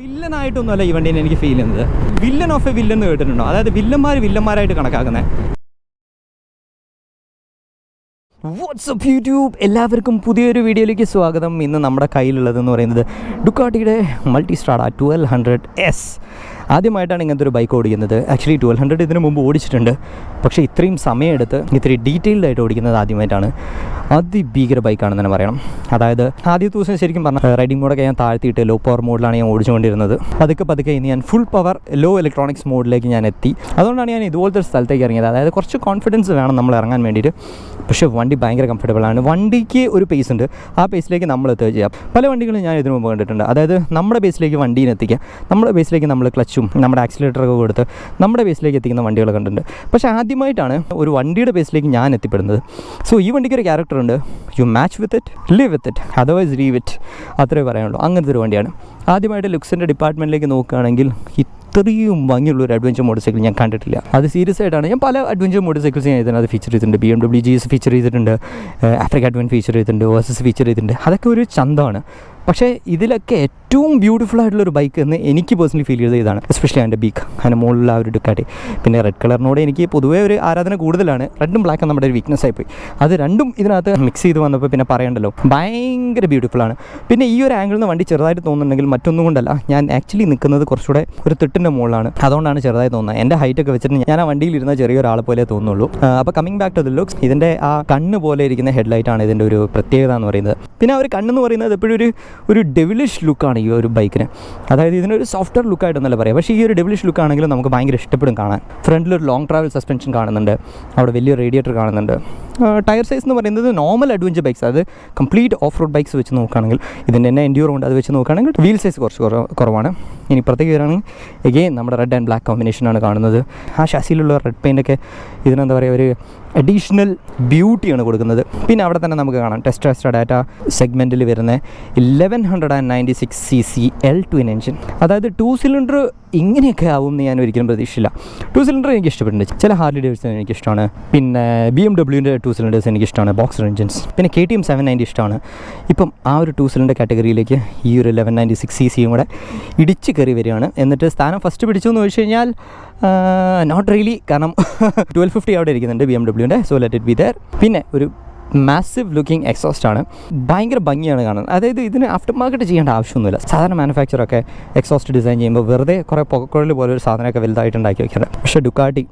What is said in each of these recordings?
വില്ലനായിട്ടൊന്നുമല്ല ഈ വണ്ടീനെ എനിക്ക് ഫീൽ ചെയ്യുന്നത്. വില്ലൻ ഓഫ് എ വില്ലൻ എന്ന് കേട്ടിട്ടുണ്ടോ? അതായത് വില്ലന്മാരായിട്ട് കണക്കാക്കുന്നത്. വാട്സ്ആപ്പ് യൂട്യൂബ്, എല്ലാവർക്കും പുതിയൊരു വീഡിയോയിലേക്ക് സ്വാഗതം. ഇന്ന് നമ്മുടെ കയ്യിലുള്ളതെന്ന് പറയുന്നത് ഡുക്കാട്ടിയുടെ മൾട്ടിസ്ട്രാഡ 1200S. ആദ്യമായിട്ടാണ് ഇങ്ങനത്തെ ഒരു ബൈക്ക് ഓടിക്കുന്നത്. ആക്ച്വലി 1200 ഇതിനു മുമ്പ് ഓടിച്ചിട്ടുണ്ട്, പക്ഷേ ഇത്രയും സമയമെടുത്ത് ഇത്രയും ഡീറ്റെയിൽഡ് ആയിട്ട് ഓടിക്കുന്നത് ആദ്യമായിട്ടാണ്. അതിഭീകര ബൈക്കാണെന്ന് തന്നെ പറയണം. അതായത് ആദ്യത്തെ ദിവസം ശരിക്കും പറഞ്ഞാൽ റൈഡിംഗ് മോഡൊക്കെ ഞാൻ താഴ്ത്തിയിട്ട് ലോ പവർ മോഡിലാണ് ഞാൻ ഓടിച്ചുകൊണ്ടിരുന്നത്. പതുക്കെ ഇന്ന് ഞാൻ ഫുൾ പവർ ലോ ഇലക്ട്രോണിക്സ് മോഡിലേക്ക് ഞാൻ എത്തി. അതുകൊണ്ടാണ് ഞാൻ ഇതുപോലത്തെ ഒരു സ്ഥലത്തേക്ക് ഇറങ്ങിയത്. അതായത് കുറച്ച് കോൺഫിഡൻസ് വേണം നമ്മൾ ഇറങ്ങാൻ വേണ്ടിയിട്ട്. പക്ഷേ വണ്ടി ഭയങ്കര കംഫർട്ടബിളാണ്. വണ്ടിക്ക് ഒരു പേസ് ഉണ്ട്, ആ പേസിലേക്ക് നമ്മൾ എത്തുക ചെയ്യാം. പല വണ്ടികളും ഞാൻ ഇതിനു മുമ്പ് കണ്ടിട്ടുണ്ട്. അതായത് നമ്മുടെ ബേസിലേക്ക് വണ്ടീനെ എത്തിക്കുക, നമ്മുടെ ബേസിലേക്ക് നമ്മൾ ക്ലച്ചും നമ്മുടെ ആക്സിലേറ്ററൊക്കെ കൊടുത്ത് നമ്മുടെ ബേസിലേക്ക് എത്തിക്കുന്ന വണ്ടികൾ കണ്ടിട്ടുണ്ട്. പക്ഷേ ആദ്യമായിട്ടാണ് ഒരു വണ്ടിയുടെ ബേസിലേക്ക് ഞാൻ എത്തിപ്പെടുന്നത്. സോ ഈ വണ്ടിക്ക് ഒരു ക്യാരക്ടർ ഉണ്ട്. You match with it, live with it, otherwise leave it, അത്രേ പറയാനുള്ളൂ. അങ്ങനത്തെ ഒരു വണ്ടിയാണ്. ആദ്യമായിട്ട് ലുക്സിൻ്റെ ഡിപ്പാർട്ട്മെൻറ്റിലേക്ക് നോക്കുകയാണെങ്കിൽ ഇത്രയും ഭംഗിയുള്ളൊരു അഡ്വഞ്ചർ മോട്ടോർ സൈക്കിൾ ഞാൻ കണ്ടിട്ടില്ല. അത് സീരിയസ് ആയിട്ടാണ്. ഞാൻ പല അഡ്വഞ്ചർ മോട്ടോർ സൈക്കിൾസ് ഞാൻ ഇതിനകത്ത് ഫീച്ചർ ചെയ്തിട്ടുണ്ട്. BMW GS ഫീച്ചർ ചെയ്തിട്ടുണ്ട്, ആഫ്രിക്ക അഡ്വൻ ഫീച്ചർ ചെയ്തിട്ടുണ്ട്, വേഴ്സസ് ഫീച്ചർ ചെയ്തിട്ടുണ്ട്. അതൊക്കെ ഒരു ചന്തമാണ്. പക്ഷേ ഇതിലൊക്കെ ഏറ്റവും ബ്യൂട്ടിഫുൾ ആയിട്ടുള്ളൊരു ബൈക്ക് എന്ന് എനിക്ക് പേഴ്സണലി ഫീൽ ചെയ്തത് ഇതാണ്. എസ്പെഷ്യലി അതിൻ്റെ ബീക്ക്, അതിൻ്റെ മുകളിലുള്ള ആ ഒരു ഡുക്കാട്ടി. പിന്നെ റെഡ് കളറിനോട് എനിക്ക് പൊതുവേ ഒരു ആരാധന കൂടുതലാണ്. റെഡും ബ്ലാക്കും നമ്മുടെ ഒരു വീക്ക്നെസ് ആയിപ്പോയി. അത് രണ്ടും ഇതിനകത്ത് മിക്സ് ചെയ്ത് വന്നപ്പോൾ പിന്നെ പറയണ്ടല്ലോ, ഭയങ്കര ബ്യൂട്ടിഫുള്ളാണ്. പിന്നെ ഈ ഒരു ആംഗിളിൽ നിന്ന് വണ്ടി ചെറുതായിട്ട് തോന്നുന്നുണ്ടെങ്കിൽ മറ്റൊന്നും കൊണ്ടല്ല, ഞാൻ ആക്ച്വലി നിൽക്കുന്നത് കുറച്ചുകൂടെ ഒരു തിട്ടിൻ്റെ മുകളിലാണ്. അതുകൊണ്ടാണ് ചെറുതായി തോന്നുന്നത്. എൻ്റെ ഹൈറ്റൊക്കെ വെച്ചിട്ട് ഞാൻ ആ വണ്ടിയിലിരുന്ന ചെറിയൊരാളെ പോലെ തോന്നുള്ളൂ. അപ്പോൾ coming back to the looks, ഇതിൻ്റെ ആ കണ്ണ് പോലെ ഇരിക്കുന്ന ഹെഡ്ലൈറ്റാണ് ഇതിൻ്റെ ഒരു പ്രത്യേകത എന്ന് പറയുന്നത്. പിന്നെ ആ ഒരു കണ്ണെന്ന് പറയുന്നത് എപ്പോഴും ഒരു ഡെവിലിഷ് ലുക്കാണ് ഈ ഒരു ബൈക്കിന്. അതായത് ഇതിനൊരു സോഫ്റ്റ്വെയർ ലുക്കായിട്ടൊന്നല്ല പറയാം, പക്ഷേ ഈ ഒരു ഡെവിലിഷ് ലുക്ക് ആണെങ്കിലും നമുക്ക് ഭയങ്കര ഇഷ്ടപ്പെടും കാണാൻ. ഫ്രണ്ടിലൊരു ലോങ് ട്രാവൽ സസ്പെൻഷൻ കാണുന്നുണ്ട്, അവിടെ വലിയ റേഡിയേറ്റർ കാണുന്നുണ്ട്. ടയർ സൈസ് എന്ന് പറയുന്നത് നോർമൽ അഡ്വഞ്ചർ ബൈക്സ്, അത് കംപ്ലീറ്റ് ഓഫ് റോഡ് ബൈക്സ് വെച്ച് നോക്കുകയാണെങ്കിൽ, ഇതിൻ്റെ തന്നെ എൻഡ്യൂറോ ഉണ്ട്, അത് വെച്ച് നോക്കുകയാണെങ്കിൽ വീൽ സൈസ് കുറച്ച് കുറവാണ്. ഇനി പുറത്തേക്ക് വരികയാണെങ്കിൽ എഗെയിൻ നമ്മുടെ റെഡ് ആൻഡ് ബ്ലാക്ക് കോമ്പിനേഷനാണ് കാണുന്നത്. ആ ഷാസിയിലുള്ള റെഡ് പെയിൻ്റൊക്കെ ഇതിനെന്താ പറയുക, ഒരു അഡീഷണൽ ബ്യൂട്ടിയാണ് കൊടുക്കുന്നത്. പിന്നെ അവിടെ തന്നെ നമുക്ക് കാണാം ടെസ്റ്റാ ഡാറ്റ സെഗ്മെൻറ്റിൽ വരുന്ന 1196cc L2 എൻജിൻ. അതായത് 2 സിലിണ്ടർ ഇങ്ങനെയൊക്കെ ആവും എന്ന് ഞാൻ ഒരിക്കലും പ്രതീക്ഷിച്ചില്ല. 2 സിലിണ്ടർ എനിക്ക് ഇഷ്ടപ്പെട്ടിട്ടുണ്ട്. ചില ഹാർലി ഡേവിഡ്സൺ എനിക്കിഷ്ടമാണ്, പിന്നെ BMWൻ്റെ 2 സിലിണ്ടേഴ്സ് എനിക്കിഷ്ടമാണ്, ബോക്സർ എൻജിൻസ്. പിന്നെ KTM 790 ഇഷ്ടമാണ്. ഇപ്പം ആ ഒരു 2 സിലിണ്ടർ കാറ്റഗറിയിലേക്ക് ഈ ഒരു 1196cc കൂടെ ഇടിച്ച് കയറി വരികയാണ്. എന്നിട്ട് സ്ഥാനം ഫസ്റ്റ് പിടിച്ചു എന്ന് ചോദിച്ചു കഴിഞ്ഞാൽ നോട്ട് റിയലി, കാരണം 1250 അവിടെ ഇരിക്കുന്നുണ്ട് BMWൻ്റെ, so let it be there. പിന്നെ ഒരു മാസീവ് ലുക്കിംഗ് എക്സോസ്റ്റ് ആണ്, ഭയങ്കര ഭംഗിയാണ് കാണാൻ. അതായത് ഇതിന് ആഫ്റ്റർ മാർക്കറ്റ് ചെയ്യേണ്ട ആവശ്യമൊന്നുമില്ല. സാധാരണ മാനുഫാക്ചറൊക്കെ എക്സോസ്റ്റ് ഡിസൈൻ ചെയ്യുമ്പോൾ വെറുതെ കുറേ പുകക്കുഴൽ പോലെ ഒരു സാധനമൊക്കെ വലുതായിട്ട് ഉണ്ടാക്കി വയ്ക്കുന്നത്. പക്ഷേ ഡുക്കാട്ടി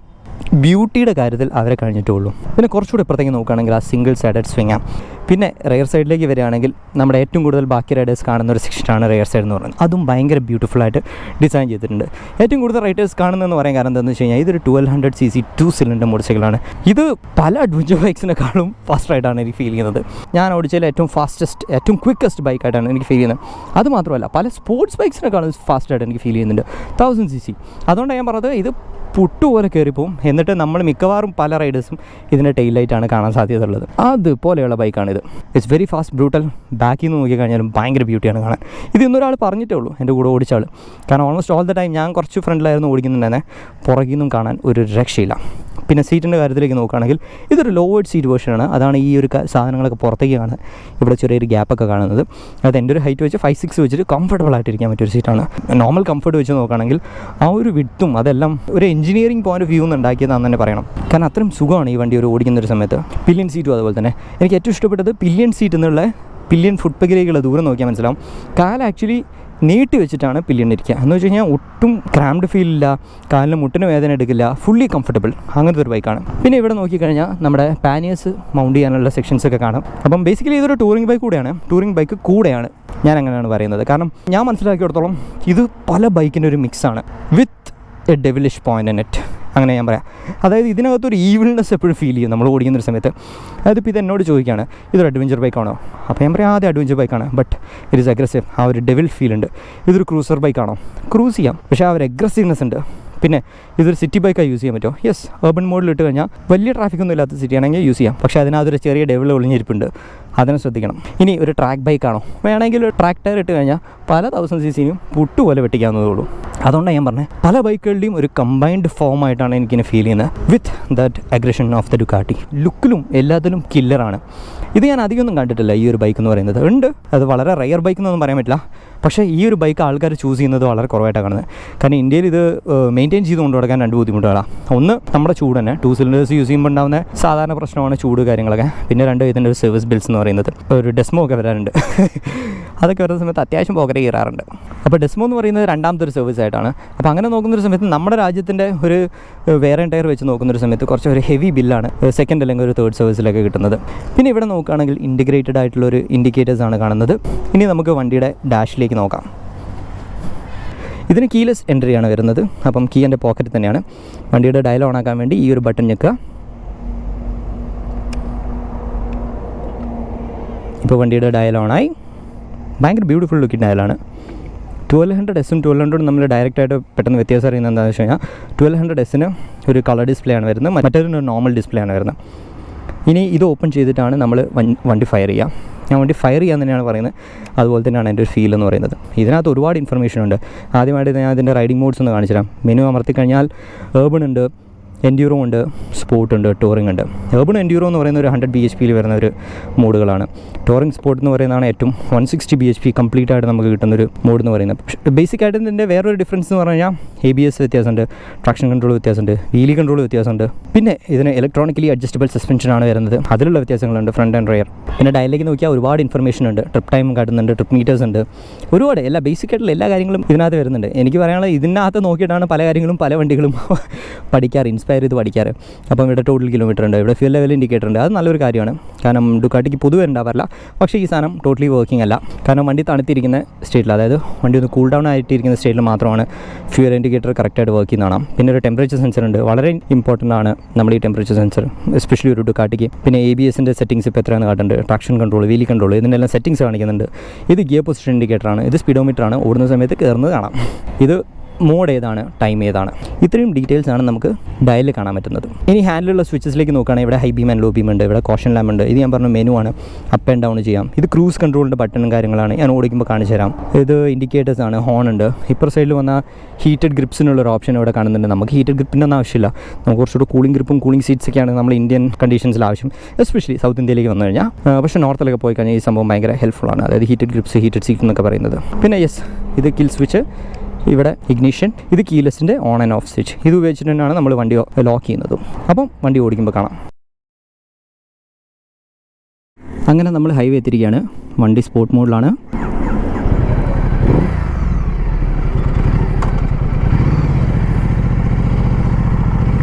ബ്യൂട്ടിയുടെ കാര്യത്തിൽ അവരെ കഴിഞ്ഞിട്ടുള്ളൂ. പിന്നെ കുറച്ചുകൂടി ഇപ്പുറത്തേക്ക് നോക്കുകയാണെങ്കിൽ ആ സിംഗിൾ സൈഡഡ് സ്വിങ്ങാം. പിന്നെ റെയർ സൈഡിലേക്ക് വരികയാണെങ്കിൽ നമ്മുടെ ഏറ്റവും കൂടുതൽ ബാക്കി റൈഡേഴ്സ് കാണുന്ന ഒരു സെക്ഷനാണ് റെയർ സൈഡ് എന്ന് പറയുന്നത്. അതും ഭയങ്കര ബ്യൂട്ടിഫുള്ളായിട്ട് ഡിസൈൻ ചെയ്തിട്ടുണ്ട്. ഏറ്റവും കൂടുതൽ റൈഡേഴ്സ് കാണുന്നതെന്ന് പറയാൻ കാരണം എന്താണെന്ന് വെച്ച് കഴിഞ്ഞാൽ ഇതൊരു 1200cc 2 സിലിണ്ടർ മോട്ടോർ സൈക്കിളാണ്. ഇത് പല അഡ്വഞ്ചർ ബൈക്സിനെക്കാളും ഫാസ്റ്റായിട്ടാണ് എനിക്ക് ഫീൽ ചെയ്യുന്നത്. ഞാൻ ഓടിച്ചതിൽ ഏറ്റവും ഫാസ്റ്റസ്റ്റ്, ഏറ്റവും ക്വിക്കസ്റ്റ് ബൈക്കായിട്ടാണ് എനിക്ക് ഫീൽ ചെയ്യുന്നത്. അതുമാത്രമല്ല പല സ്പോർട്സ് ബൈക്സിനെക്കാളും ഫാസ്റ്റായിട്ട് എനിക്ക് ഫീൽ ചെയ്യുന്നുണ്ട് 1000cc. അതുകൊണ്ടാണ് ഞാൻ പറഞ്ഞത് ഇത് പുട്ടുപോലെ കയറിപ്പോവും. എന്നിട്ട് നമ്മൾ മിക്കവാറും പല റൈഡേഴ്സും ഇതിൻ്റെ ടെയിൽ ലൈറ്റാണ് കാണാൻ സാധ്യതയുള്ളത്. അതുപോലെയുള്ള ബൈക്കാണിത്. It's very fast, brutal. ബാക്കിൽ നിന്ന് നോക്കിക്കഴിഞ്ഞാലും ഭയങ്കര ബ്യൂട്ടിയാണ് കാണാൻ. ഇത് ഇന്നൊരാൾ പറഞ്ഞിട്ടേ ഉള്ളൂ, എൻ്റെ കൂടെ ഓടിച്ചാൾ. കാരണം ഓൾമോസ്റ്റ് ഓൾ ദ ടൈം ഞാൻ കുറച്ച് ഫ്രണ്ടിലായിരുന്നു ഓടിക്കുന്നുണ്ടെന്നെ, പുറകിൽ നിന്നും കാണാൻ ഒരു രക്ഷയില്ല. പിന്നെ സീറ്റിൻ്റെ കാര്യത്തിലേക്ക് നോക്കുകയാണെങ്കിൽ ഇതൊരു ലോവേഡ് സീറ്റ് വേർഷനാണ്. അതാണ് ഈ ഒരു സാധനങ്ങളൊക്കെ പുറത്തേക്ക് കാണുന്നത്. ഇവിടെ ചെറിയൊരു ഗ്യാപ്പൊക്കെ കാണുന്നത്. അത് എൻ്റെ ഒരു ഹൈറ്റ് വെച്ച് 5'6" വെച്ചിട്ട് കംഫർട്ടബിൾ ആയിട്ടിരിക്കാൻ പറ്റിയൊരു സീറ്റാണ്. നോർമൽ കംഫർട്ട് വെച്ച് നോക്കുകയാണെങ്കിൽ ആ ഒരു വിഡ്ത്തും അതെല്ലാം ഒരു എഞ്ചിനീയറിംഗ് പോയിന്റ് ഓഫ് വ്യൂ എന്ന് ഉണ്ടാക്കിയതാണെന്ന് തന്നെ പറയണം. കാരണം അത്രയും സുഖമാണ് ഈ വണ്ടി ഒരു ഓടിക്കുന്നൊരു സമയത്ത്. പില്യൻ സീറ്റും അതുപോലെ തന്നെ എനിക്ക് ഏറ്റവും ഇഷ്ടപ്പെട്ടത് പില്യൻ സീറ്റ് എന്നുള്ള പില്യൻ ഫുഡ് പെഗിലേക്കുള്ള ദൂരം നോക്കിയാൽ മനസ്സിലാവും. കാല് ആക്ച്വലി നീട്ടി വെച്ചിട്ടാണ് പില്യൻ ഇരിക്കുക. എന്ന് വെച്ച് കഴിഞ്ഞാൽ ഒട്ടും ക്രാംഡ് ഫീൽ ഇല്ല, കാലിന് മുട്ടിന് വേദന എടുക്കില്ല, ഫുള്ളി കംഫർട്ടബിൾ, അങ്ങനത്തെ ഒരു ബൈക്കാണ്. പിന്നെ ഇവിടെ നോക്കിക്കഴിഞ്ഞാൽ നമ്മുടെ പാനിയേഴ്സ് മൗണ്ട് ചെയ്യാനുള്ള സെക്ഷൻസൊക്കെ കാണാം. അപ്പം ബേസിക്കലി ഇതൊരു ടൂറിംഗ് ബൈക്ക് കൂടെയാണ്, ടൂറിംഗ് ബൈക്ക് കൂടെയാണ് ഞാൻ അങ്ങനെയാണ് പറയുന്നത്. കാരണം ഞാൻ മനസ്സിലാക്കിയിടത്തോളം ഇത് പല ബൈക്കിൻ്റെ ഒരു മിക്സാണ് with a devilish point in it, അങ്ങനെ ഞാൻ പറയാം. അതായത് ഇതിനകത്തൊരു ഈവിൾനെസ് എപ്പോഴും ഫീൽ ചെയ്യും നമ്മൾ ഓടിക്കുന്നൊരു സമയത്ത്. അതായത് ഇപ്പോൾ ഇത് എന്നോട് ചോദിക്കുകയാണ് ഇതൊരു അഡ്വഞ്ചർ ബൈക്കാണോ, അപ്പോൾ ഞാൻ പറയാം ആദ്യം അഡ്വഞ്ചർ ബൈക്കാണ്, ബട്ട് ഇറ്റ് ഈസ് അഗ്രസീവ്. ആ ഒരു ഡെവിൽ ഫീൽ ഉണ്ട്. ഇതൊരു ക്രൂസർ ബൈക്കാണോ, ക്രൂസ് ചെയ്യാം, പക്ഷേ ആ ഒരു അഗ്രസീവ്നെസ് ഉണ്ട്. പിന്നെ ഇതൊരു സിറ്റി ബൈക്കായി യൂസ് ചെയ്യാൻ പറ്റുമോ? യെസ്, urban മോഡിൽ ഇട്ട് കഴിഞ്ഞാൽ വലിയ ട്രാഫിക്കൊന്നും ഇല്ലാത്ത സിറ്റി ആണെങ്കിൽ യൂസ് ചെയ്യാം. പക്ഷേ അതിനകത്തൊരു ചെറിയ ഡെവിൾ ഒളിഞ്ഞിരിപ്പുണ്ട്, അതിനെ ശ്രദ്ധിക്കണം. ഇനി ഒരു ട്രാക്ക് ബൈക്കാണോ, വേണമെങ്കിൽ ഒരു ട്രാക്ക് ടയർ ഇട്ട് കഴിഞ്ഞാൽ പല 1000cc പുട്ടുപോലെ വെട്ടിക്കാവുന്നതേ ഉള്ളൂ. അതുകൊണ്ടാണ് ഞാൻ പറഞ്ഞത് പല ബൈക്കുകളുടെയും ഒരു കമ്പൈൻഡ് ഫോം ആയിട്ടാണ് എനിക്കിനെ ഫീൽ ചെയ്യുന്നത് with that aggression of the Ducati. ലുക്കിലും എല്ലാത്തിലും കില്ലറാണ്. ഇത് ഞാൻ അധികമൊന്നും കണ്ടിട്ടില്ല ഈ ഒരു ബൈക്ക് എന്ന് പറയുന്നത്. ഉണ്ട്, അത് വളരെ റെയർ ബൈക്ക് എന്നൊന്നും പറയാൻ പറ്റില്ല. പക്ഷേ ഈ ഒരു ബൈക്ക് ആൾക്കാർ ചൂസ് ചെയ്യുന്നത് വളരെ കുറവായിട്ടാണ് കാണുന്നത്. കാരണം ഇന്ത്യയിൽ ഇത് മെയിൻറ്റെയിൻ ചെയ്ത് കൊണ്ടു കൊടുക്കാൻ 2 ബുദ്ധിമുട്ടുകളാണ്. ഒന്ന് നമ്മുടെ ചൂട് തന്നെ, 2 സിലിണ്ടേഴ്സ് യൂസ് ചെയ്യുമ്പോൾ ഉണ്ടാകുന്ന സാധാരണ പ്രശ്നമാണ് ചൂട് കാര്യങ്ങളൊക്കെ. പിന്നെ 2 ഇതിൻ്റെ ഒരു സർവീസ് ബിൽസ് എന്ന് പറയുന്നത്, ഒരു ഡെസ്മോ ഒക്കെ വരാറുണ്ട്. അതൊക്കെ വരുന്ന സമയത്ത് അത്യാവശ്യം പോക്കറ്റ് കയറാറുണ്ട്. അപ്പോൾ ഡെസ്മോ എന്ന് പറയുന്നത് 2ാമത്തെ ഒരു സർവീസ് ആയിട്ടാണ്. അപ്പോൾ അങ്ങനെ നോക്കുന്നൊരു സമയത്ത് നമ്മുടെ രാജ്യത്തിൻ്റെ ഒരു വേറെ ടയർ വെച്ച് നോക്കുന്നൊരു സമയത്ത് കുറച്ച് ഒരു ഹെവി ബില്ലാണ് 2nd അല്ലെങ്കിൽ ഒരു 3rd സർവീസിലൊക്കെ കിട്ടുന്നത്. പിന്നെ ഇവിടെ നോക്കുകയാണെങ്കിൽ ഇൻറ്റിഗ്രേറ്റഡ് ആയിട്ടുള്ളൊരു ഇൻഡിക്കേറ്റേഴ്സാണ് കാണുന്നത്. ഇനി നമുക്ക് വണ്ടിയുടെ ഡാഷിലേക്ക് നോക്കാം. ഇതിന് കീലെസ് എൻട്രിയാണ് വരുന്നത്. അപ്പം കീ എൻ്റെ പോക്കറ്റിൽ തന്നെയാണ്. വണ്ടിയുടെ ഡയൽ ഓൺ ആക്കാൻ വേണ്ടി ഈ ഒരു ബട്ടൺ ഞെക്കുക. ഇപ്പോൾ വണ്ടിയുടെ ഡയൽ ഓണായി. ഭയങ്കര ബ്യൂട്ടിഫുൾ ലുക്കിംഗ് ഡയലാണ്. 1200S-ഉം 1200 നമ്മൾ ഡയറക്റ്റായിട്ട് പെട്ടെന്ന് വ്യത്യാസം അറിയുന്നത് എന്താണെന്ന് വെച്ച് കഴിഞ്ഞാൽ 1200S-ന് ഒരു കളർ ഡിസ്പ്ലേ ആണ് വരുന്നത്, മറ്റൊരു നോർമൽ ഡിസ്പ്ലേ ആണ് വരുന്നത്. ഇനി ഇത് ഓപ്പൺ ചെയ്തിട്ടാണ് നമ്മൾ വണ്ടി ഫയർ ചെയ്യുക. ഞാൻ വണ്ടി ഫയർ ചെയ്യാൻ തന്നെയാണ് പറയുന്നത്. അതുപോലെ തന്നെയാണ് എൻ്റെ ഒരു ഫീൽ എന്ന് പറയുന്നത്. ഇതിനകത്ത് ഒരുപാട് ഇൻഫർമേഷൻ ഉണ്ട്. ആദ്യമായിട്ട് ഞാൻ ഇതിൻ്റെ റൈഡിംഗ് മോഡ്സ് ഒന്ന് കാണിച്ചു തരാം. മെനു അമർത്തി കഴിഞ്ഞാൽ ഏർബൺ ഉണ്ട്, എൻഡ്യൂറോ ഉണ്ട്, സ്പോർട്ട് ഉണ്ട്, ടൂറിംഗ് ഉണ്ട്. ഏർബൺ എൻഡ്യൂറോ എന്ന് പറയുന്ന ഒരു 100 bhp വരുന്ന ഒരു മോഡുകളാണ്. ടൂറിംഗ് സ്പോർട്ട് എന്ന് പറയുന്നതാണ് ഏറ്റവും 160 bhp കംപ്ലീറ്റ് ആയിട്ട് നമുക്ക് കിട്ടുന്നൊരു മോഡ് എന്ന് പറയുന്നത്. ബേസിക് ആയിട്ട് ഇതിൻ്റെ വേറൊരു ഡിഫറൻസ് എന്ന് പറഞ്ഞു കഴിഞ്ഞാൽ ABS വ്യത്യാസമുണ്ട്, ട്രാക്ഷൻ കൺട്രോൾ വ്യത്യാസമുണ്ട്, വീലി കൺട്രോൾ വ്യത്യാസമുണ്ട്. പിന്നെ ഇതിന് ഇലക്ട്രോണിക്കലി അഡ്ജസ്റ്റബിൾ സസ്പെൻഷനാണ് വരുന്നത്. അതിലുള്ള വ്യത്യാസങ്ങളുണ്ട്, ഫ്രണ്ട് ആൻഡ് റെയർ. പിന്നെ ഡയലിലേക്ക് നോക്കിയാൽ ഒരുപാട് ഇൻഫർമേഷൻ ഉണ്ട്. ട്രിപ്പ് ടൈം കാട്ടുന്നുണ്ട്, ട്രിപ്പ് മീറ്റേഴ്സ് ഉണ്ട്, ഒരുപാട് ബേസിക് ആയിട്ടുള്ള എല്ലാ കാര്യങ്ങളും ഇതിനകത്ത് വരുന്നുണ്ട്. എനിക്ക് പറയാനുള്ളത് ഇതിനകത്ത് നോക്കിയിട്ടാണ് പല കാര്യങ്ങളും പല വണ്ടികളും പഠിക്കാറ്, ഇൻസ്പയർ ചെയ്ത് പഠിക്കാറ്. അപ്പം ഇവിടെ ടോട്ടൽ കിലോമീറ്റർ ഉണ്ട്, ഇവിടെ ഫ്യൂൽ ലെവൽ ഇൻഡിക്കേറ്റർ ഉണ്ട്. അത് നല്ലൊരു കാര്യമാണ്. കാരണം ഡുക്കാട്ടിക്ക് പൊതുവെ ഉണ്ടാവാറില്ല. പക്ഷേ ഈ സാധനം ടോട്ടലി വർക്കിംഗ് അല്ല. കാരണം വണ്ടി തണുത്തിരിക്കുന്ന സ്റ്റേറ്റിൽ, അതായത് വണ്ടി ഒന്ന് കൂൾ ഡൗൺ ആയിട്ടിരിക്കുന്ന സ്റ്റേറ്റിൽ മാത്രമാണ് ഫ്യൂൽ ഇൻഡിക്കേറ്റർ കറക്റ്റായിട്ട് വർക്ക് ചെയ്യുന്നതാണ്. പിന്നെ ഒരു ടെമ്പറേച്ചർ സെൻസർ ഉണ്ട്, വളരെ ഇമ്പോർട്ടൻ്റ് ആണ് നമ്മൾ ഈ ടെമ്പറേച്ചർ സെൻസർ, എസ്പെഷ്യലി ഒരു ഡുക്കാട്ടിക്ക്. പിന്നെ ABS-ൻ്റെ സെറ്റിംഗ്സ് ഇപ്പോൾ എത്രയാണ് കാട്ടുന്നുണ്ട്, ട്രാക്ഷൻ കൺട്രോൾ, വീലി കൺട്രോൾ, ഇതിൻ്റെ എല്ലാം സെറ്റിംഗ്സ് കാണിക്കുന്നുണ്ട്. ഇത് ഗിയർ പൊസിഷൻ ഇൻഡിക്കേറ്ററാണ്, ഇത് സ്പീഡോമീറ്റർ ആണ്, ഓടുന്ന സമയത്ത് കയറുന്നത് കാണാം. ഇത് മോഡ് ഏതാണ്, ടൈം ഏതാണ്, ഇത്രയും ഡീറ്റെയിൽസ് ആണ് നമുക്ക് ഡയലിൽ കാണാൻ പറ്റുന്നത്. ഇനി ഹാൻഡിലുള്ള സ്വിച്ചസിലേക്ക് നോക്കുകയാണെങ്കിൽ ഇവിടെ high beam and low beam ഉണ്ട്, ഇവിടെ കോഷൻ ലാമ്പ് ഉണ്ട്. ഇത് ഞാൻ പറഞ്ഞ മെനു ആണ്, അപ്പ് ആൻഡ് ഡൗൺ ചെയ്യാം. ഇത് ക്രൂസ് കൺട്രോളിൻ്റെ ബട്ടണും കാര്യങ്ങളാണ്, ഞാൻ ഓടിക്കുമ്പോൾ കാണിച്ചു തരാം. ഇത് ഇൻഡിക്കേറ്റേഴ്സ് ആണ്, ഹോൺ ഉണ്ട്. ഇപ്പുറ സൈഡിൽ വന്നാൽ ഹീറ്റഡ് ഗ്രിപ്സിനുള്ളൊരു ഓപ്ഷൻ ഇവിടെ കാണുന്നുണ്ട്. നമുക്ക് ഹീറ്റഡ് ഗ്രിപ്പിൻ്റെ ഒന്നും ആവശ്യമില്ല. നമുക്ക് കുറച്ചുകൂടെ കൂളിംഗ് ഗ്രിപ്പും കൂളിംഗ് സീറ്റ്സൊക്കെയാണ് നമ്മൾ ഇന്ത്യൻ കണ്ടീഷൻസിൽ ആവശ്യം, എസ്പെഷ്യലി സൗത്ത് ഇന്ത്യയിലേക്ക് വന്നു കഴിഞ്ഞാൽ. പക്ഷേ നോർത്തിലൊക്കെ പോയി കഴിഞ്ഞാൽ ഈ സംഭവം ഭയങ്കര ഹെൽപ്ഫുള്ളാണ്, അതായത് ഹീറ്റഡ് ഗ്രിപ്സ്, ഹീറ്റഡ് സീറ്റ് എന്നൊക്കെ പറയുന്നത്. പിന്നെ ഇത് കിൽ സ്വിച്ച്, ഇവിടെ ഇഗ്നിഷൻ, ഇത് കീലെസിൻ്റെ ഓൺ ആൻഡ് ഓഫ് സ്വിച്ച്. ഇത് ഉപയോഗിച്ചിട്ട് തന്നെയാണ് നമ്മൾ വണ്ടി ലോക്ക് ചെയ്യുന്നതും. അപ്പം വണ്ടി ഓടിക്കുമ്പോൾ കാണാം. അങ്ങനെ നമ്മൾ ഹൈവേ എത്തിയിരിക്കുകയാണ്. വണ്ടി സ്പോർട്ട് മോഡിലാണ്.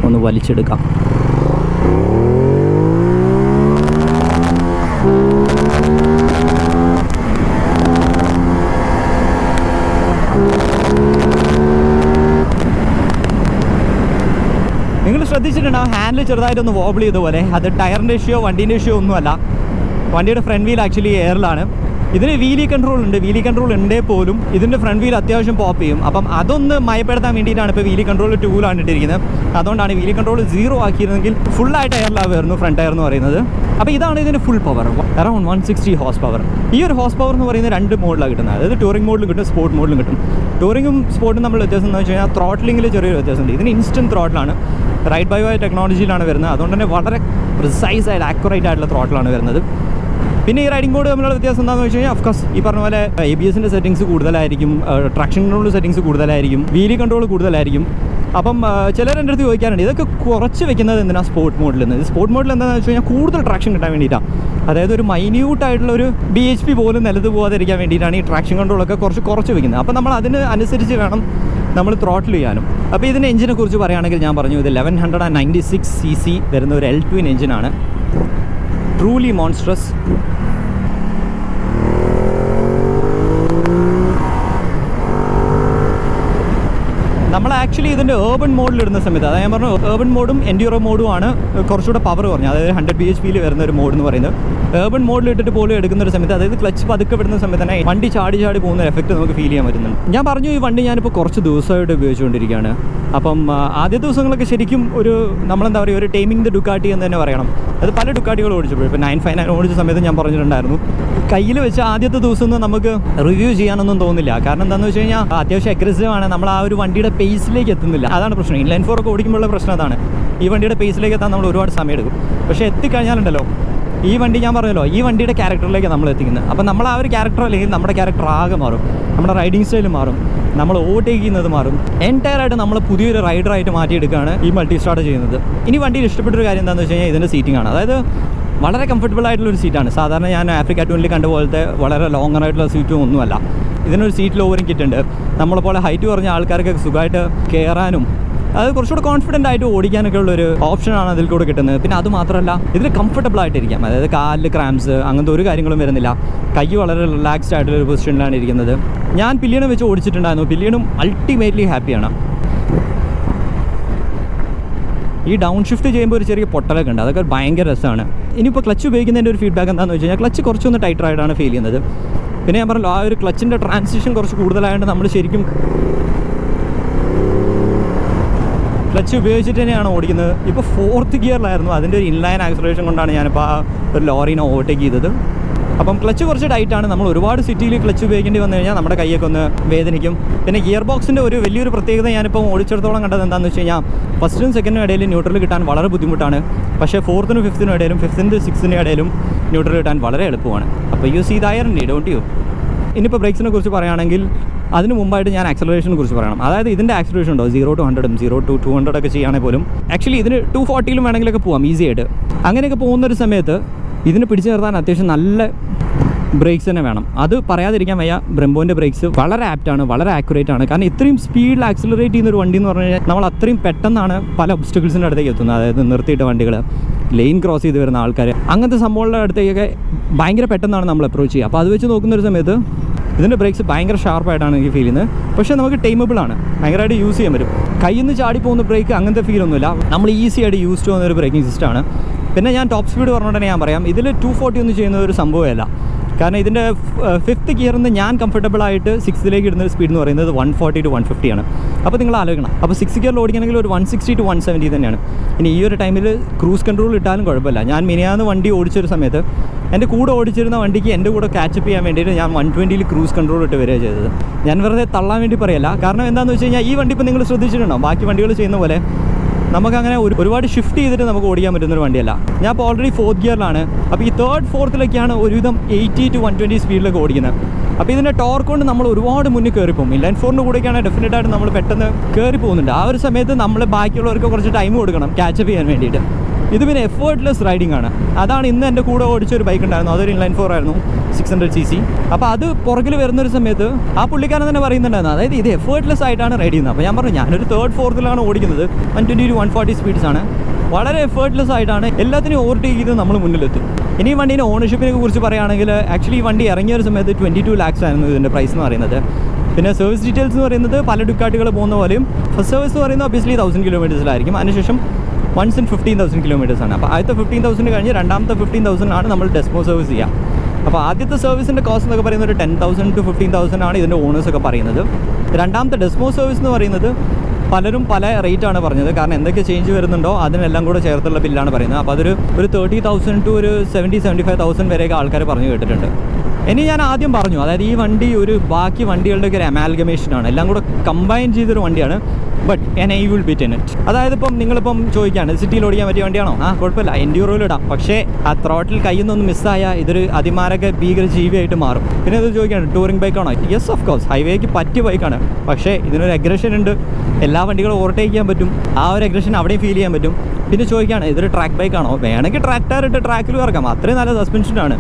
ഒന്ന് വലിച്ചെടുക്കാം. നിങ്ങൾ ശ്രദ്ധിച്ചിട്ടുണ്ടാവും ഹാൻഡിൽ ചെറുതായിട്ടൊന്ന് വോബിൾ ചെയ്ത പോലെ. അത് ടയറിൻ്റെ ഇഷ്യൂ, വണ്ടീൻ്റെ ഇഷ്യൂ ഒന്നുമല്ല. വണ്ടിയുടെ ഫ്രണ്ട് വീൽ ആക്ച്വലി എയറിലാണ്. ഇതിന് വീലി കൺട്രോൾ ഉണ്ട്. വീലി കൺട്രോൾ ഉണ്ടേ പോലും ഇതിൻ്റെ ഫ്രണ്ട് വീൽ അത്യാവശ്യം പോപ്പ് ചെയ്യും. അപ്പം അതൊന്ന് മയപ്പെടുത്താൻ വേണ്ടിയിട്ടാണ് ഇപ്പോൾ വീലി കൺട്രോൾ 2-ലാണ് ഇട്ടിരിക്കുന്നത്. അതുകൊണ്ടാണ് വീലി കൺട്രോൾ 0 ആക്കിയിരുന്നെങ്കിൽ ഫുള്ളായിട്ട് എയറിലാവുമായിരുന്നു ഫ്രണ്ട് ടയർ എന്ന് പറയുന്നത്. അപ്പോൾ ഇതാണ് ഇതിൻ്റെ full power, around 160 horse power. ഈ ഒരു ഹോഴ്സ് പവർ എന്ന് പറയുന്നത് 2 മോഡിലാണ് കിട്ടുന്നത്. അതായത് ടൂറിംഗ് മോഡിലും കിട്ടും, സ്പോർട്ട് മോഡിലും കിട്ടും. ടൂറിംഗും സ്പോർട്ടും നമ്മൾ വ്യത്യാസം എന്ന് വെച്ച് കഴിഞ്ഞാൽ ത്രോട്ടിലിംഗിൽ ചെറിയൊരു വ്യത്യാസമുണ്ട്. ഇതിന് ഇൻസ്റ്റൻറ്റ് ത്രോട്ടിലാണ്, റൈഡ് ബൈ വൈ ടെക്നോളജിയിലാണ് വരുന്നത്. അതുകൊണ്ട് തന്നെ വളരെ പ്രിസൈസ് ആയിട്ട് ആക്യുറേറ്റ് ആയിട്ടുള്ള ത്രോട്ടിലാണ് വരുന്നത്. പിന്നെ ഈ റൈഡിംഗ് മോഡ് തമ്മിലുള്ള വ്യത്യാസം എന്താണെന്ന് വെച്ച് കഴിഞ്ഞാൽ ഓഫ്കോഴ്സ് ഈ പറഞ്ഞ പോലെ ABS-ൻ്റെ സെറ്റിംഗ്സ് കൂടുതലായിരിക്കും, ട്രാക്ഷൻ കൺട്രോൾ സെറ്റിംഗ്സ് കൂടുതലായിരിക്കും, വീലി കൺട്രോൾ കൂടുതലായിരിക്കും. അപ്പം ചിലർ എൻ്റെ അടുത്ത് ചോദിക്കാറുണ്ട് ഇതൊക്കെ കുറച്ച് വെക്കുന്നത് എന്തിനാണ് സ്പോർട്ട് മോഡിൽ നിന്ന്. സ്പോർട്ട് മോഡിൽ എന്താണെന്ന് വെച്ച് കഴിഞ്ഞാൽ കൂടുതൽ ട്രാക്ഷൻ കിട്ടാൻ വേണ്ടിയിട്ടാണ്. അതായത് ഒരു മൈന്യൂട്ടായിട്ടുള്ള ഒരു BHP പോലും നിലത്ത് പോകാതിരിക്കാൻ വേണ്ടിയിട്ടാണ് ഈ ട്രാക്ഷൻ കൺട്രോളൊക്കെ കുറച്ച് വെക്കുന്നത്. അപ്പോൾ നമ്മൾ അതിന് അനുസരിച്ച് വേണം നമ്മൾ ത്രോട്ടിൽ ചെയ്യാനും. അപ്പോൾ ഇതിൻ്റെ എഞ്ചിനെ കുറിച്ച് പറയുകയാണെങ്കിൽ ഞാൻ പറഞ്ഞു ഇത് 1196cc വരുന്ന ഒരു L-twin എഞ്ചിനാണ്. Truly monstrous. നമ്മൾ ആക്ച്വലി ഇതിൻ്റെ ഏർബൺ മോഡിൽ ഇടുന്ന സമയത്ത്, അതായത് ഞാൻ പറഞ്ഞു ഏർബൺ മോഡും എൻഡ്യൂറോ മോഡുമാണ് കുറച്ചുകൂടെ പവർ കുറഞ്ഞത്, അതായത് 100 bhp വരുന്ന ഒരു മോഡ് എന്ന് പറയുന്നത്. ഏർബൺ മോഡിൽ ഇട്ടിട്ട് പോലും എടുക്കുന്ന ഒരു സമയത്ത്, അതായത് ക്ലച്ച് പതുക്കെ വിടുന്ന സമയത്ത് തന്നെ വണ്ടി ചാടി പോകുന്ന എഫക്റ്റ് നമുക്ക് ഫീൽ ചെയ്യാൻ പറ്റുന്നുണ്ട്. ഞാൻ പറഞ്ഞു ഈ വണ്ടി ഞാനിപ്പോൾ കുറച്ച് ദിവസമായിട്ട് ഉപയോഗിച്ചുകൊണ്ടിരിക്കുകയാണ്. അപ്പം ആദ്യ ദിവസങ്ങളൊക്കെ ശരിക്കും ഒരു നമ്മളെന്താ പറയുക, ഒരു ടൈമിംഗ് ദ ഡുക്കാട്ടി എന്ന് തന്നെ പറയണം. അത് പല ഡുക്കാട്ടികൾ ഓടിച്ചപ്പോൾ ഇപ്പോൾ 959 ഓടിച്ച സമയത്ത് ഞാൻ പറഞ്ഞിട്ടുണ്ടായിരുന്നു, കയ്യിൽ വെച്ച് ആദ്യത്തെ ദിവസമൊന്നും നമുക്ക് റിവ്യൂ ചെയ്യാനൊന്നും തോന്നില്ല. കാരണം എന്താണെന്ന് വെച്ച് കഴിഞ്ഞാൽ അത്യാവശ്യം അഗ്രസീവാണ്, നമ്മൾ ആ ഒരു വണ്ടിയുടെ പേസിലേക്ക് എത്തുന്നില്ല. അതാണ് പ്രശ്നം. ഇൻലൈൻ 4 ഒക്കെ ഓടിക്കുമ്പോഴുള്ള പ്രശ്നം അതാണ്. ഈ വണ്ടിയുടെ പേസിലേക്ക് എത്താൻ നമ്മൾ ഒരുപാട് സമയം എടുക്കും. പക്ഷേ എത്തിക്കഴിഞ്ഞാലുണ്ടല്ലോ ഈ വണ്ടി ഞാൻ പറഞ്ഞല്ലോ, ഈ വണ്ടിയുടെ ക്യാരക്ടറിലേക്ക് നമ്മൾ എത്തിക്കുന്നത്. അപ്പോൾ നമ്മൾ ആ ഒരു ക്യാരക്ടർ അല്ലെങ്കിൽ നമ്മുടെ ക്യാരക്ടർ ആകെ മാറും, നമ്മുടെ റൈഡിങ് സ്റ്റൈൽ മാറും, നമ്മൾ ഓവർടേക്ക് ചെയ്യുന്നത് മാറും. എൻറ്റയറായിട്ട് നമ്മൾ പുതിയൊരു റൈഡറായിട്ട് മാറ്റിയെടുക്കുകയാണ് ഈ മൾട്ടി സ്റ്റാർട്ട് ചെയ്യുന്നത്. ഇനി വണ്ടിയിൽ ഇഷ്ടപ്പെട്ടൊരു കാര്യം എന്താണെന്ന് വെച്ച് കഴിഞ്ഞാൽ ഇതിൻ്റെ സീറ്റിംഗ് ആണ്. അതായത് വളരെ കംഫർട്ടബിൾ ആയിട്ടുള്ളൊരു സീറ്റാണ്. സാധാരണ ഞാൻ ആഫ്രിക്ക ടൂണിൽ കണ്ട പോലത്തെ വളരെ ലോങ്ങർ ആയിട്ടുള്ള സീറ്റും ഒന്നുമല്ല. ഇതിനൊരു സീറ്റ് ലോവറിങ് കിറ്റ് ഉണ്ട്. നമ്മളെപ്പോലെ ഹൈറ്റ് കുറഞ്ഞ ആൾക്കാർക്ക് സുഖമായിട്ട് കയറാനും അത് കുറച്ചുകൂടെ കോൺഫിഡൻ്റ് ആയിട്ട് ഓടിക്കാനൊക്കെ ഉള്ളൊരു ഓപ്ഷനാണ് അതിൽ കൂടെ കിട്ടുന്നത്. പിന്നെ അത് മാത്രമല്ല ഇതിൽ കംഫർട്ടബിൾ ആയിട്ടിരിക്കാം. അതായത് കാലിൽ ക്രാംസ് അങ്ങനത്തെ ഒരു കാര്യങ്ങളും വരുന്നില്ല. കൈ വളരെ റിലാക്സ്ഡ് ആയിട്ടുള്ളൊരു പൊസിഷനിലാണ് ഇരിക്കുന്നത്. ഞാൻ പില്ലിയനും വെച്ച് ഓടിച്ചിട്ടുണ്ടായിരുന്നു. പില്ലിയനും അൾട്ടിമേറ്റ്ലി ഹാപ്പിയാണ്. ഈ ഡൗൺ ഷിഫ്റ്റ് ചെയ്യുമ്പോൾ ഒരു ചെറിയ പൊട്ടലൊക്കെ ഉണ്ട്, അതൊക്കെ ഭയങ്കര രസമാണ്. ഇനിയിപ്പോൾ ക്ലച്ച് ഉപയോഗിക്കുന്നതിൻ്റെ ഒരു ഫീഡ്ബാക്ക് എന്താണെന്ന് വെച്ച് കഴിഞ്ഞാൽ ക്ലച്ച് കുറച്ചൊന്ന് ടൈറ്ററായിട്ടാണ് ഫീൽ ചെയ്യുന്നത്. പിന്നെ ഞാൻ പറഞ്ഞല്ലോ, ആ ഒരു ക്ലച്ചിൻ്റെ ട്രാൻസിഷൻ കുറച്ച് കൂടുതലായതുകൊണ്ട് നമ്മൾ ശരിക്കും ക്ലച്ച് ഉപയോഗിച്ചിട്ട് തന്നെയാണ് ഓടിക്കുന്നത്. ഇപ്പോൾ 4th ഗിയറിലായിരുന്നു. അതിൻ്റെ ഒരു ഇൻലൈൻ ആക്സലറേഷൻ കൊണ്ടാണ് ഞാനിപ്പോൾ ആ ഒരു ലോറീനെ ഓവർടേക്ക് ചെയ്തത്. അപ്പം ക്ലച്ച് കുറച്ച് ടൈറ്റാണ്. നമ്മൾ ഒരുപാട് സിറ്റിയിൽ ക്ലച്ച് ഉപയോഗിക്കേണ്ടി വന്നു കഴിഞ്ഞാൽ നമ്മുടെ കൈയൊക്കെ ഒന്ന് വേദനിക്കും. പിന്നെ ഗിയർ ബോക്സിൻ്റെ ഒരു വലിയൊരു പ്രത്യേകത ഞാനിപ്പോൾ ഓടിച്ചിടത്തോളം കണ്ടത് എന്താണെന്ന് വെച്ച് കഴിഞ്ഞാൽ ഫസ്റ്റിനും സെക്കൻഡിനും ഇടയിൽ ന്യൂട്രൽ കിട്ടാൻ വളരെ ബുദ്ധിമുട്ടാണ്. പക്ഷേ 4th-നും 5th-നും ഇടയിലും 5th-നും 6th-നും ഇടയിലും ന്യൂട്രൽ കിട്ടാൻ വളരെ എളുപ്പമാണ്. അപ്പോൾ യൂസ് ചെയ്ത് ആയിരുന്നു, ഡോണ്ട് യു. ഇനിയിപ്പോൾ ബ്രേക്സിനെ കുറിച്ച് പറയുകയാണെങ്കിൽ അതിന് മുമ്പായിട്ട് ഞാൻ ആക്സലറേഷനെ കുറിച്ച് പറയണം. അതായത് ഇതിൻ്റെ ആക്സലറേഷൻ ഉണ്ടോ 0 to 100-ഉം 0 to 200 ഒക്കെ ചെയ്യുകയാണെങ്കിൽ പോലും ആക്ച്വലി ഇതിന് 240-ലും വേണമെങ്കിലൊക്കെ പോകാം ഈസി ആയിട്ട്. അങ്ങനെയൊക്കെ പോകുന്നൊരു സമയത്ത് ഇതിന് പിടിച്ചു നിർത്താൻ അത്യാവശ്യം നല്ല ബ്രേക്സ് തന്നെ വേണം. അത് പറയാതിരിക്കാൻ വയ്യ. ബ്രെംബോൻ്റെ ബ്രേക്സ് വളരെ ആപ്റ്റാണ്, വളരെ ആക്യുറേറ്റ് ആണ്. കാരണം ഇത്രയും സ്പീഡിൽ ആക്സിലറേറ്റ് ചെയ്യുന്ന ഒരു വണ്ടി എന്ന് പറഞ്ഞു കഴിഞ്ഞാൽ നമ്മൾ അത്രയും പെട്ടെന്നാണ് പല ഒബ്സ്റ്റക്കിൾസിൻ്റെ അടുത്തേക്ക് എത്തുന്നത്. അതായത് നിർത്തിയിട്ട വണ്ടികൾ, ലെയിൻ ക്രോസ് ചെയ്ത് വരുന്ന ആൾക്കാർ, അങ്ങനത്തെ സംഭവങ്ങളുടെ അടുത്തേക്കൊക്കെ ഭയങ്കര പെട്ടെന്നാണ് നമ്മൾ അപ്രോച്ച് ചെയ്യുക. അപ്പോൾ അത് വെച്ച് നോക്കുന്ന ഒരു സമയത്ത് ഇതിൻ്റെ ബ്രേക്സ് ഭയങ്കര ഷാർപ്പായിട്ടാണ് എനിക്ക് ഫീൽ ചെയ്യുന്നത്. പക്ഷേ നമുക്ക് ടൈമബിൾ ആണ്, ഭയങ്കരമായിട്ട് യൂസ് ചെയ്യാൻ പറ്റും. കയ്യിൽ നിന്ന് ചാടിപ്പോകുന്ന ബ്രേക്ക് അങ്ങനത്തെ ഫീലൊന്നുമില്ല. നമ്മൾ ഈസി ആയിട്ട് യൂസ് ചെയ്യുന്ന ഒരു ബ്രേക്കിംഗ് സിസ്റ്റമാണ്. പിന്നെ ഞാൻ ടോപ്പ് സ്പീഡ് പറഞ്ഞുകൊണ്ട് തന്നെ ഞാൻ പറയാം, ഇതിൽ 240 ഒന്നും ചെയ്യുന്ന ഒരു സംഭവമല്ല. കാരണം ഇതിൻ്റെ 5th ഗിയറിൽ നിന്ന് ഞാൻ കംഫർട്ടബിളായിട്ട് 6th-ലേക്ക് ഇടുന്ന സ്പീഡ് എന്ന് പറയുന്നത് 140 to 150 ആണ്. അപ്പോൾ നിങ്ങൾ ആലോചിക്കണം, അപ്പോൾ 6th ഗിയറിൽ ഓടിക്കണമെങ്കിൽ ഒരു 160 to 170 തന്നെയാണ്. ഇനി ഈ ഒരു ടൈമിൽ ക്രൂസ് കൺട്രോൾ ഇട്ടാലും കുഴപ്പമില്ല. ഞാൻ മിനിയാന്ന് വണ്ടി ഓടിച്ചൊരു സമയത്ത് എൻ്റെ കൂടെ ഓടിച്ചിരുന്ന വണ്ടിക്ക് എൻ്റെ കൂടെ ക്യാച്ചപ്പ് ചെയ്യാൻ വേണ്ടിയിട്ട് ഞാൻ 120-ൽ ക്രൂസ് കൺട്രോൾ ഇട്ട് വരിക ചെയ്തത്. ഞാൻ വെറുതെ തള്ളാൻ വേണ്ടി പറയല്ല. കാരണം എന്താണെന്ന് വെച്ച് കഴിഞ്ഞാൽ ഈ വണ്ടി ഇപ്പോൾ നിങ്ങൾ ശ്രദ്ധിച്ചിട്ടുണ്ടോ, ബാക്കി വണ്ടികൾ ചെയ്യുന്ന പോലെ നമുക്കങ്ങനെ ഒരുപാട് ഷിഫ്റ്റ് ചെയ്തിട്ട് നമുക്ക് ഓടിക്കാൻ പറ്റുന്നൊരു വണ്ടിയല്ല. ഞാൻ ഇപ്പോൾ ഓൾറെഡി 4th ഗിയറിലാണ്. അപ്പോൾ ഈ 3rd 4th-ലേക്കാണ് ഒരുവിധം 80 to 120 സ്പീഡിലൊക്കെ ഓടിക്കുന്നത്. അപ്പോൾ ഇതിൻ്റെ ടോർക്ക് കൊണ്ട് നമ്മൾ ഒരുപാട് മുന്നിൽ കയറിപ്പോകും. ഇൻലൈൻ 4-ന് കൂടെയൊക്കെയാണ് ഡെഫിനറ്റായിട്ട് നമ്മൾ പെട്ടെന്ന് കയറി പോകുന്നുണ്ട്. ആ ഒരു സമയത്ത് നമ്മൾ ബാക്കിയുള്ളവർക്ക് കുറച്ച് ടൈം കൊടുക്കണം ക്യാച്ചപ്പ് ചെയ്യാൻ വേണ്ടിയിട്ട്. ഇത് പിന്നെ എഫേർട്ട്ലെസ് റൈഡിംഗ് ആണ്. അതാണ് ഇന്ന് എൻ്റെ കൂടെ ഓടിച്ചൊരു ബൈക്ക് ഉണ്ടായിരുന്നു. അതൊരു ഇൻലൈൻ 4 ആയിരുന്നു, 600cc. അപ്പോൾ അത് പുറകിൽ വരുന്നൊരു സമയത്ത് ആ പുള്ളിക്കാരൻ തന്നെ പറയുന്നുണ്ടായിരുന്നു, അതായത് ഇത് എഫേർട്ട്ലെസ് ആയിട്ടാണ് റൈഡ് ചെയ്യുന്നത്. അപ്പോൾ ഞാൻ പറഞ്ഞു, ഞാനൊരു 3rd 4th-ലാണ് ഓടിക്കുന്നത്, 120 to 140 സ്പീഡ്സാണ്. വളരെ എഫേർട്ട്ലെസ് ആയിട്ടാണ് എല്ലാത്തിനും ഓവർടേക്ക് ചെയ്ത് നമ്മൾ മുന്നിലെത്തും. ഇനി ഈ വണ്ടീൻ്റെ ഓണർഷിപ്പിനെ കുറിച്ച് പറയുകയാണെങ്കിൽ ആക്ച്വലി ഈ വണ്ടി ഇറങ്ങിയ ഒരു സമയത്ത് 22 lakhs ആയിരുന്നു ഇതിൻ്റെ പ്രൈസ് എന്ന് പറയുന്നത്. പിന്നെ സർവീസ് ഡീറ്റെയിൽസ് എന്ന് പറയുന്നത് പല ഡുക്കാട്ടുകൾ പോകുന്ന പോലെയും ഫസ്റ്റ് സർവീസ് എന്ന് പറയുന്നത് ഒബ്വിയസ്ലി 1000 കിലോമീറ്റേഴ്സിലായിരിക്കും. അതിനുശേഷം once in 15,000 കിലോമീറ്റേഴ്സാണ്. അപ്പോൾ ആദ്യത്തെ 15,000 കഴിഞ്ഞ് രണ്ടാമത്തെ 15,000 നമ്മൾ ഡെസ്മോ സർവീസ് ചെയ്യുക. അപ്പോൾ ആദ്യത്തെ സർവീസിൻ്റെ കോസ്റ്റ് എന്നൊക്കെ പറയുന്നത് ഒരു 10,000 to 15,000 ഇതിൻ്റെ ഓണേഴ്സൊക്കെ പറയുന്നത്. രണ്ടാമത്തെ ഡെസ്മോ സർവീസ് എന്ന് പറയുന്നത് പലരും പല റേറ്റാണ് പറഞ്ഞത്. കാരണം എന്തൊക്കെ ചേഞ്ച് വരുന്നുണ്ടോ അതിനെല്ലാം കൂടെ ചേർത്തുള്ള ബില്ലാണ് പറയുന്നത്. അപ്പോൾ അതൊരു 30,000 to ഒരു 70,000-75,000 വരെയൊക്കെ ആൾക്കാർ പറഞ്ഞു കേട്ടിട്ടുണ്ട്. ഇനി ഞാൻ ആദ്യം പറഞ്ഞു, അതായത് ഈ വണ്ടി ഒരു ബാക്കി വണ്ടികളുടെയൊക്കെ ഒരു അമാൽഗമേഷനാണ്, എല്ലാം കൂടെ കമ്പൈൻ ചെയ്തൊരു വണ്ടിയാണ്. But I will bit in it. അതായത് ഇപ്പം നിങ്ങളിപ്പം ചോദിക്കുകയാണ് സിറ്റിയിൽ ഓടിക്കാൻ പറ്റിയ വണ്ടിയാണോ? കുഴപ്പമില്ല, എൻഡ്യൂറോയിലിടാം. പക്ഷേ ആ ത്രോട്ടിൽ കയ്യിൽ നിന്നൊന്ന് മിസ്സായാൽ ഇതൊരു അതിമാരക ഭീകര ജീവിയായിട്ട് മാറും. പിന്നെ ഇത് ചോദിക്കുകയാണ് ടൂറിംഗ് ബൈക്കാണോ? യെസ് ഓഫ് കോഴ്സ്, ഹൈവേക്ക് പറ്റിയ ബൈക്കാണ്. പക്ഷേ ഇതിനൊരു അഗ്രഷൻ ഉണ്ട്, എല്ലാ വണ്ടികളും ഓവർടേക്ക് ചെയ്യാൻ പറ്റും. ആ ഒരു അഗ്രഷൻ അവിടെയും ഫീൽ ചെയ്യാൻ പറ്റും. പിന്നെ ചോദിക്കുകയാണ് ഇതൊരു ട്രാക്ക് ബൈക്കാണോ? വേണമെങ്കിൽ ട്രാക്ക് ടയർ ഇട്ട് ട്രാക്കിലും ഇറക്കാം, അത്രയും നല്ല സസ്പെൻഷനാണ്.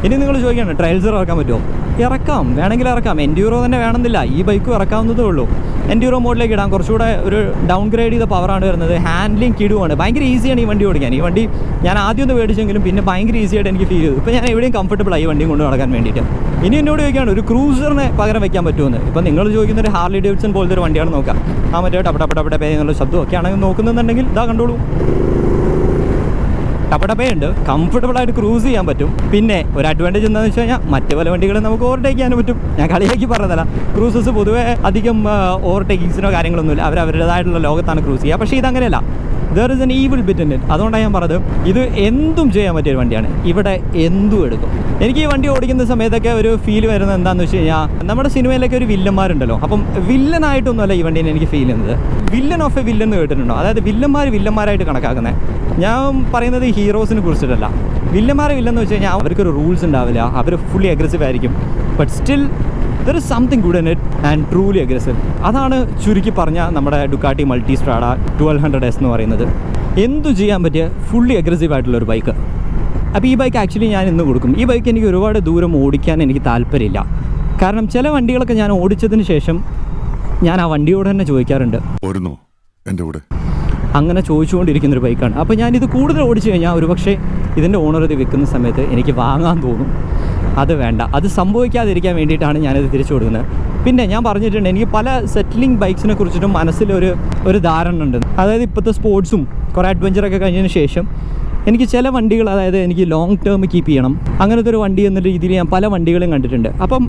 ഇനി നിങ്ങൾ ചോദിക്കുകയാണ് ട്രയൽസർ ഇറക്കാൻ പറ്റുമോ? ഇറക്കാം, വേണമെങ്കിൽ ഇറക്കാം. എൻഡ്യൂറോ തന്നെ വേണമെന്നില്ല, ഈ ബൈക്കും ഇറക്കാവുന്നതേ ഉള്ളൂ. എൻഡ്യൂറോ മോഡിലേക്ക് ഇടാം. കുറച്ചുകൂടെ ഒരു ഡൗൺ ഗ്രേഡ് ചെയ്ത പവറാണ് വരുന്നത്. ഹാൻഡ്ലിങ് കിടുവാണ്, ഭയങ്കര ഈസിയാണ് ഈ വണ്ടി ഓടിക്കാൻ. ഈ വണ്ടി ഞാൻ ആദ്യം ഒന്ന് മേടിച്ചെങ്കിലും പിന്നെ ഭയങ്കര ഈസിയായിട്ട് എനിക്ക് ഫീൽ ചെയ്തു. ഇപ്പോൾ ഞാൻ എവിടെയും കംഫർട്ടബിളായി ഈ വണ്ടിയും കൊണ്ട് നടക്കാൻ വേണ്ടിയിട്ട്. ഇനി എന്നോട് ചോദിക്കുകയാണ് ഒരു ക്രൂസറിനെ പകരം വെക്കാൻ പറ്റുമെന്ന്. ഇപ്പോൾ നിങ്ങൾ ചോദിക്കുന്ന ഒരു ഹാർലി ഡേവിഡ്സൺ പോലത്തെ ഒരു വണ്ടിയാണ് നോക്കാം. ആ മറ്റേ ടപ്പടപ്പടപ്പട പേ എന്നുള്ള ശബ്ദമൊക്കെ ആണെങ്കിൽ നോക്കുന്നുണ്ടെങ്കിൽ ഇതാ കണ്ടോളൂ, ടപ്പടപ്പയുണ്ട്, കംഫർട്ടബിളായിട്ട് ക്രൂസ് ചെയ്യാൻ പറ്റും. പിന്നെ ഒരു അഡ്വാൻറ്റേജ് എന്താണെന്ന് വെച്ച് കഴിഞ്ഞാൽ മറ്റ് പല വണ്ടികളും നമുക്ക് ഓവർടേക്ക് ചെയ്യാനും പറ്റും. ഞാൻ കളിയാക്കി പറഞ്ഞതല്ല, ക്രൂസസ് പൊതുവേ അധികം ഓവർടേക്കിങ്സിനോ കാര്യങ്ങളൊന്നുമില്ല, അവരവരുടേതായിട്ടുള്ള ലോകത്താണ് ക്രൂസ് ചെയ്യുക. പക്ഷേ ഇതങ്ങനെയല്ല, there is an evil bit in it. അതുകൊണ്ടാണ് ഞാൻ പറഞ്ഞത് ഇത് എന്തും ചെയ്യാൻ പറ്റിയൊരു വണ്ടിയാണ്. ഇവിടെ എന്തും എടുക്കും. എനിക്ക് ഈ വണ്ടി ഓടിക്കുന്ന സമയത്തൊക്കെ ഒരു ഫീൽ വരുന്നത് എന്താണെന്ന് വെച്ച് കഴിഞ്ഞാൽ നമ്മുടെ സിനിമയിലൊക്കെ ഒരു വില്ലന്മാരുണ്ടല്ലോ, അപ്പം വില്ലനായിട്ടൊന്നുമല്ല ഈ വണ്ടീനെ എനിക്ക് ഫീൽ ചെയ്യുന്നത്. വില്ലൻ ഓഫ് എ വില്ലൻ എന്ന് കേട്ടിട്ടുണ്ടോ? അതായത് വില്ലന്മാരായിട്ട് കണക്കാക്കുന്നത്. ഞാൻ പറയുന്നത് ഹീറോസിനെ കുറിച്ചിട്ടല്ല, വില്ലന്മാരെ വില്ലെന്ന് വെച്ച് കഴിഞ്ഞാൽ അവർക്കൊരു റൂൾസ് ഉണ്ടാവില്ല, അവർ ഫുള്ളി അഗ്രസീവ് ആയിരിക്കും. But still there is something good in it and truly aggressive. അതാണ് ചുരുക്കി പറഞ്ഞാൽ നമ്മുടെ ഡുക്കാട്ടി മൾട്ടിസ്ട്രാഡ 1200S എന്ന് പറയുന്നത്. എന്തു ചെയ്യാൻ പറ്റിയ ഫുള്ളി അഗ്രസീവ് ആയിട്ടുള്ളൊരു ബൈക്ക്. അപ്പോൾ ഈ ബൈക്ക് ആക്ച്വലി ഞാൻ ഇന്ന് കൊടുക്കും. ഈ ബൈക്ക് എനിക്ക് ഒരുപാട് ദൂരം ഓടിക്കാൻ എനിക്ക് താല്പര്യമില്ല. കാരണം ചില വണ്ടികളൊക്കെ ഞാൻ ഓടിച്ചതിന് ശേഷം ഞാൻ ആ വണ്ടിയോട് തന്നെ ചോദിക്കാറുണ്ട്, അങ്ങനെ ചോദിച്ചുകൊണ്ടിരിക്കുന്നൊരു ബൈക്കാണ്. അപ്പോൾ ഞാനിത് കൂടുതൽ ഓടിച്ചു കഴിഞ്ഞാൽ ഒരുപക്ഷെ ഇതിൻ്റെ ഓണർ ഇത് വെക്കുന്ന സമയത്ത് എനിക്ക് വാങ്ങാൻ തോന്നും. അത് വേണ്ട, അത് സംഭവിക്കാതിരിക്കാൻ വേണ്ടിയിട്ടാണ് ഞാനിത് തിരിച്ചു കൊടുക്കുന്നത്. പിന്നെ ഞാൻ പറഞ്ഞിട്ടുണ്ട്, എനിക്ക് പല സെറ്റിലിംഗ് ബൈക്സിനെ കുറിച്ചിട്ടും മനസ്സിലൊരു ധാരണ ഉണ്ട്. അതായത് ഇപ്പോഴത്തെ സ്പോർട്സും കുറേ അഡ്വഞ്ചറൊക്കെ കഴിഞ്ഞതിന് ശേഷം എനിക്ക് ചില വണ്ടികൾ, അതായത് എനിക്ക് ലോങ് ടേം കീപ്പ് ചെയ്യണം, അങ്ങനത്തെ ഒരു വണ്ടി എന്ന രീതിയിൽ ഞാൻ പല വണ്ടികളും കണ്ടിട്ടുണ്ട്. അപ്പം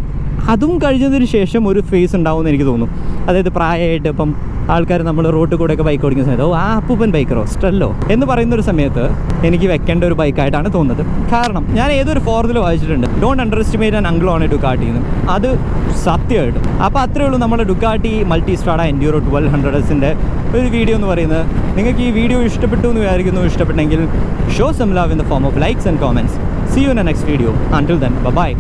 അതും കഴിഞ്ഞതിന് ശേഷം ഒരു ഫേസ് ഉണ്ടാവുമെന്ന് എനിക്ക് തോന്നും. അതായത് പ്രായമായിട്ട് ഇപ്പം ആൾക്കാർ നമ്മൾ റോഡിൽ കൂടെയൊക്കെ ബൈക്ക് ഓടിക്കുന്ന സമയത്ത് ആ അപ്പൂപ്പൻ ബൈക്കറോ സ്റ്റെല്ലോ എന്ന് പറയുന്നൊരു സമയത്ത് എനിക്ക് വെക്കേണ്ട ഒരു ബൈക്കായിട്ടാണ് തോന്നുന്നത്. കാരണം ഞാൻ ഏതൊരു ഫോറത്തിൽ വായിച്ചിട്ടുണ്ട്, don't underestimate an uncle on a ഡുക്കാട്ടിന്ന്. അത് സത്യമായിട്ടും. അപ്പോൾ അത്രയേ ഉള്ളൂ നമ്മുടെ ഡുക്കാട്ടി മൾട്ടിസ്ട്രാഡ എൻഡ്യൂറോ 1200Sൻ്റെ ഒരു വീഡിയോ എന്ന് പറയുന്നത്. നിങ്ങൾക്ക് ഈ വീഡിയോ ഇഷ്ടപ്പെട്ടു എന്ന് വിചാരിക്കുന്നു. ഇഷ്ടപ്പെട്ടെങ്കിൽ show some love in the form of likes and comments. See you in the next video. Until then, bye-bye.